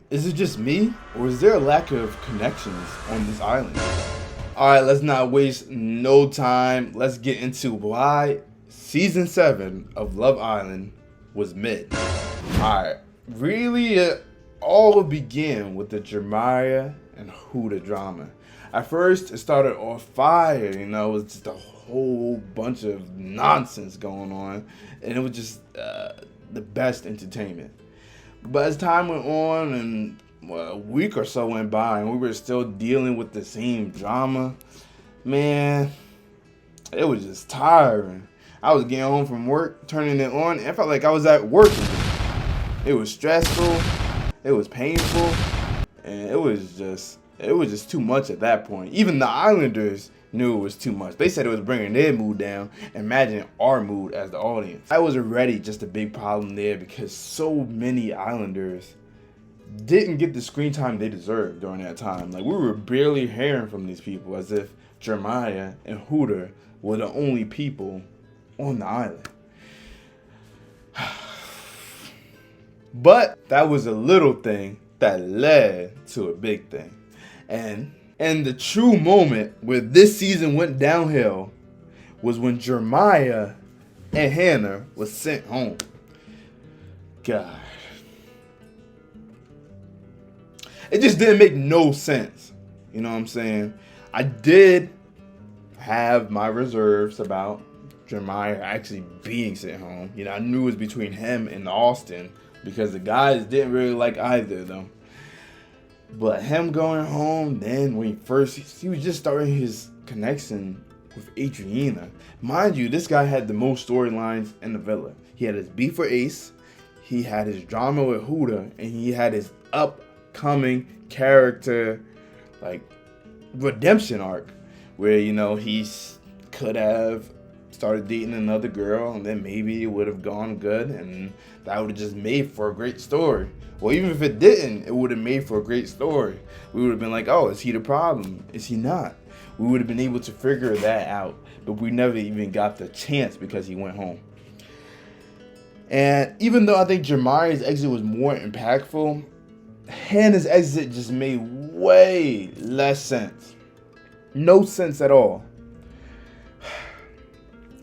Is it just me, or is there a lack of connections on this island? Alright, let's not waste no time. Let's get into why season 7 of Love Island was mid. Alright, really, it all began with the Jeremiah and Huda drama. At first, it started off fire, it was just a whole bunch of nonsense going on, and it was just the best entertainment. But as time went on and a week or so went by and we were still dealing with the same drama, man, it was just tiring. I was getting home from work, turning it on, and I felt like I was at work again. It was stressful, it was painful, and it was just too much at that point. Even the Islanders knew it was too much. They said it was bringing their mood down. Imagine our mood as the audience. That was already just a big problem there because so many Islanders didn't get the screen time they deserved during that time. Like, we were barely hearing from these people as if Jeremiah and Huda were the only people on the island. But that was a little thing that led to a big thing. And the true moment where this season went downhill was when Jeremiah and Hannah was sent home. God. It just didn't make no sense. You know what I'm saying? I did have my reserves about Jeremiah actually being sent home. I knew it was between him and Austin because the guys didn't really like either of them. But him going home, then when he was just starting his connection with Adriana. Mind you, this guy had the most storylines in the villa. He had his beef with Ace, he had his drama with Huda, and he had his upcoming character, redemption arc, where, he could have started dating another girl, and then maybe it would have gone good, and that would have just made for a great story. Well, even if it didn't, it would have made for a great story. We would have been like, oh, is he the problem? Is he not? We would have been able to figure that out, but we never even got the chance because he went home. And even though I think Jeremiah's exit was more impactful, Hannah's exit just made way less sense. No sense at all.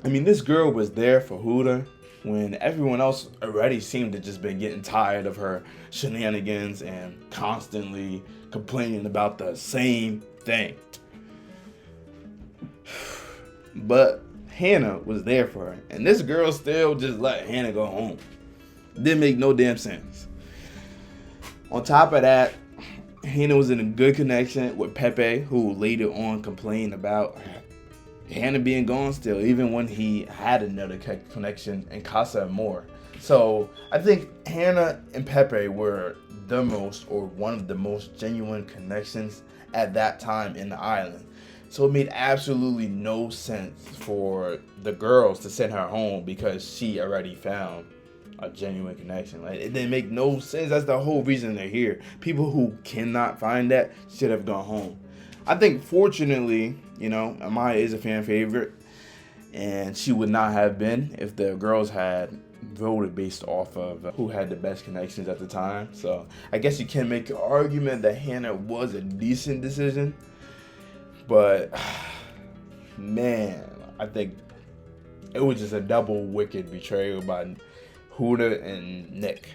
I mean, this girl was there for Huda when everyone else already seemed to just been getting tired of her shenanigans and constantly complaining about the same thing. But Hannah was there for her, and this girl still just let Hannah go home. Didn't make no damn sense. On top of that, Hannah was in a good connection with Pepe, who later on complained about Hannah being gone still, even when he had another connection in Casa Amor. So I think Hannah and Pepe were the most, or one of the most genuine connections at that time in the island. So it made absolutely no sense for the girls to send her home because she already found a genuine connection. Like, it didn't make no sense. That's the whole reason they're here. People who cannot find that should have gone home. I think fortunately, Amaya is a fan favorite, and she would not have been if the girls had voted based off of who had the best connections at the time. So I guess you can make an argument that Hannah was a decent decision, but man, I think it was just a double wicked betrayal by Huda and Nick.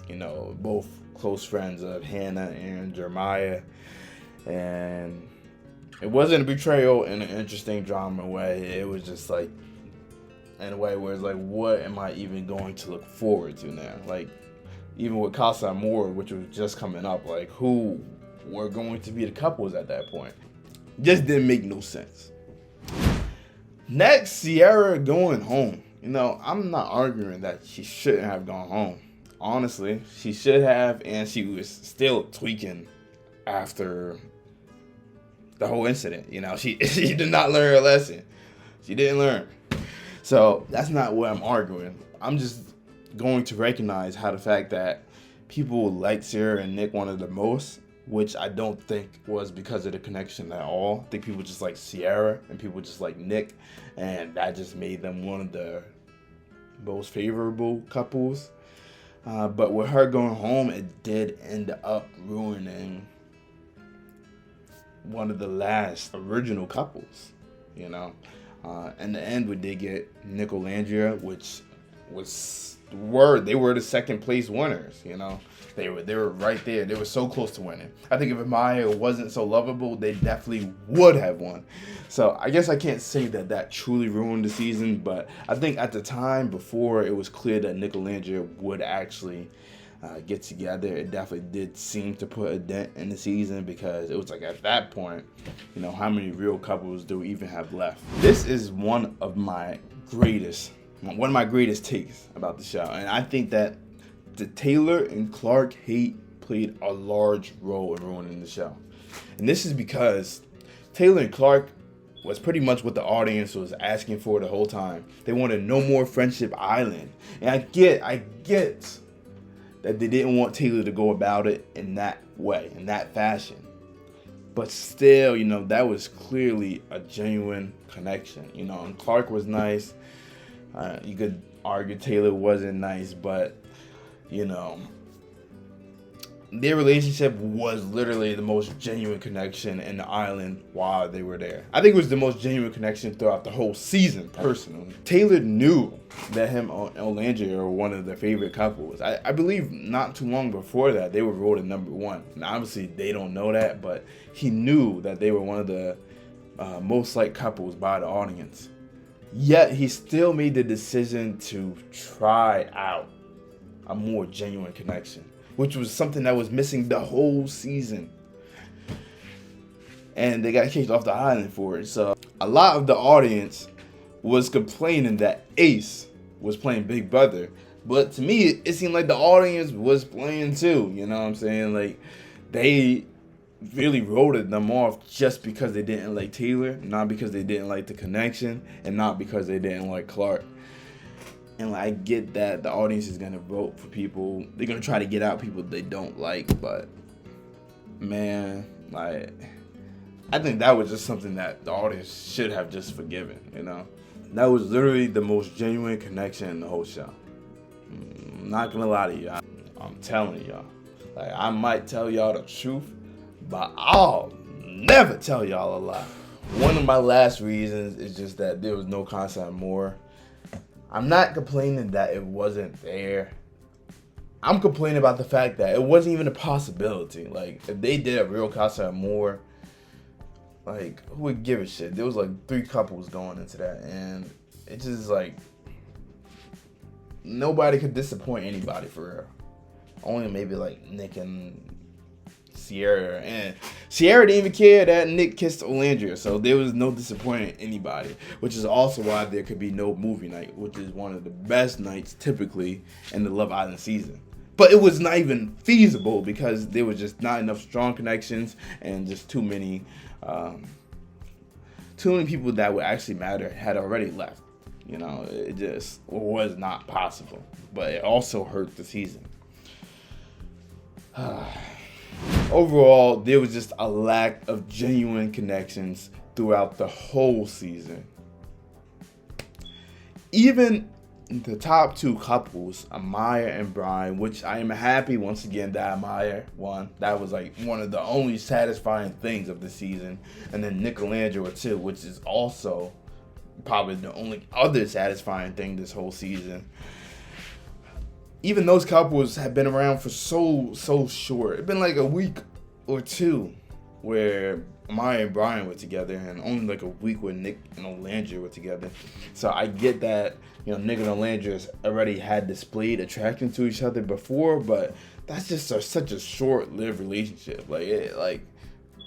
Both close friends of Hannah and Jeremiah. And it wasn't a betrayal in an interesting drama way. It was just like in a way where it's like, what am I even going to look forward to now? Like, even with Casa Amor, which was just coming up, like, who were going to be the couples at that point? Just didn't make no sense. Next, Sierra going home. I'm not arguing that she shouldn't have gone home. Honestly, she should have, and she was still tweaking after the whole incident. She did not learn her lesson. She didn't learn. So that's not what I'm arguing. I'm just going to recognize how the fact that people like Sierra and Nick wanted the most, which I don't think was because of the connection at all. I think people just like Sierra and people just like Nick, and that just made them one of the most favorable couples. But with her going home, it did end up ruining one of the last original couples, you know. In the end, we did get Nick Landria, which they were the second place winners, you know. They were right there. They were so close to winning. I think if Amaya wasn't so lovable, they definitely would have won. So I guess I can't say that truly ruined the season, but I think at the time before it was clear that Nick Landria would actually get together, it definitely did seem to put a dent in the season, because it was like at that point, you know, how many real couples do we even have left? This is one of my greatest takes about the show, and I think that the Taylor and Clark hate played a large role in ruining the show. And this is because Taylor and Clark was pretty much what the audience was asking for the whole time. They wanted no more Friendship Island. And I get that they didn't want Taylor to go about it in that way, in that fashion. But still, you know, that was clearly a genuine connection. You know, and Clark was nice. You could argue Taylor wasn't nice, but you know, their relationship was literally the most genuine connection in the island while they were there. I think it was the most genuine connection throughout the whole season, personally. Taylor knew that him and Landria were one of their favorite couples. I believe not too long before that, they were voted #1. And obviously, they don't know that, but he knew that they were one of the most liked couples by the audience. Yet, he still made the decision to try out a more genuine connection, which was something that was missing the whole season. And they got kicked off the island for it. So a lot of the audience was complaining that Ace was playing Big Brother. But to me, it seemed like the audience was playing too. You know what I'm saying? Like, they really wrote them off just because they didn't like Taylor, not because they didn't like the connection, and not because they didn't like Clark. And like, I get that the audience is gonna vote for people. They're gonna try to get out people they don't like, but man, like, I think that was just something that the audience should have just forgiven. You know, that was literally the most genuine connection in the whole show. I'm not gonna lie to y'all. I'm telling y'all. Like, I might tell y'all the truth, but I'll never tell y'all a lie. One of my last reasons is just that there was no concept more. I'm not complaining that it wasn't there. I'm complaining about the fact that it wasn't even a possibility. Like, if they did a real concept more, like, who would give a shit? There was like 3 couples going into that, and it's just like nobody could disappoint anybody for real. Only maybe like Nick and Sierra, and Sierra didn't even care that Nick kissed Landria, so there was no disappointing anybody, which is also why there could be no movie night, which is one of the best nights typically in the Love Island season. But it was not even feasible because there was just not enough strong connections and just too many people that would actually matter had already left. You know, it just was not possible, but it also hurt the season. Overall, there was just a lack of genuine connections throughout the whole season. Even the top 2 couples, Amaya and Brian, which I am happy once again that Amaya won. That was like one of the only satisfying things of the season. And then Nick and Landria too, which is also probably the only other satisfying thing this whole season. Even those couples have been around for so short. It's been like a week or 2 where Amaya and Brian were together, and only like a week where Nick and Landria were together. So I get that, you know, Nick and Landria already had displayed attraction to each other before, but that's just such a short-lived relationship. Like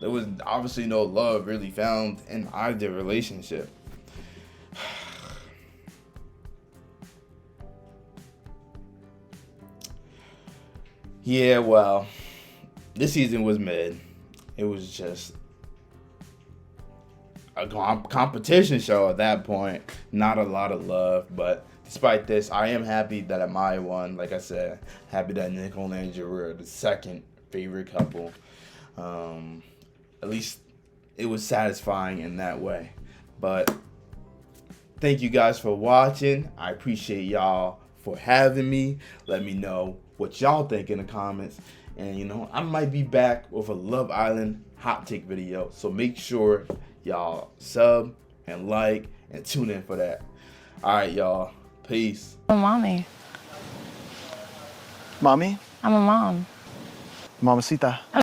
there was obviously no love really found in either relationship. Yeah, well, this season was mid. It was just a competition show at that point. Not a lot of love, but despite this, I am happy that Amaya won. Like I said, happy that Nick and Landria were the second favorite couple. At least it was satisfying in that way. But thank you guys for watching. I appreciate y'all for having me. Let me know what y'all think in the comments. And you know, I might be back with a Love Island hot take video. So make sure y'all sub and like and tune in for that. All right, y'all. Peace. I'm a mommy. Mommy? I'm a mom. Mamacita.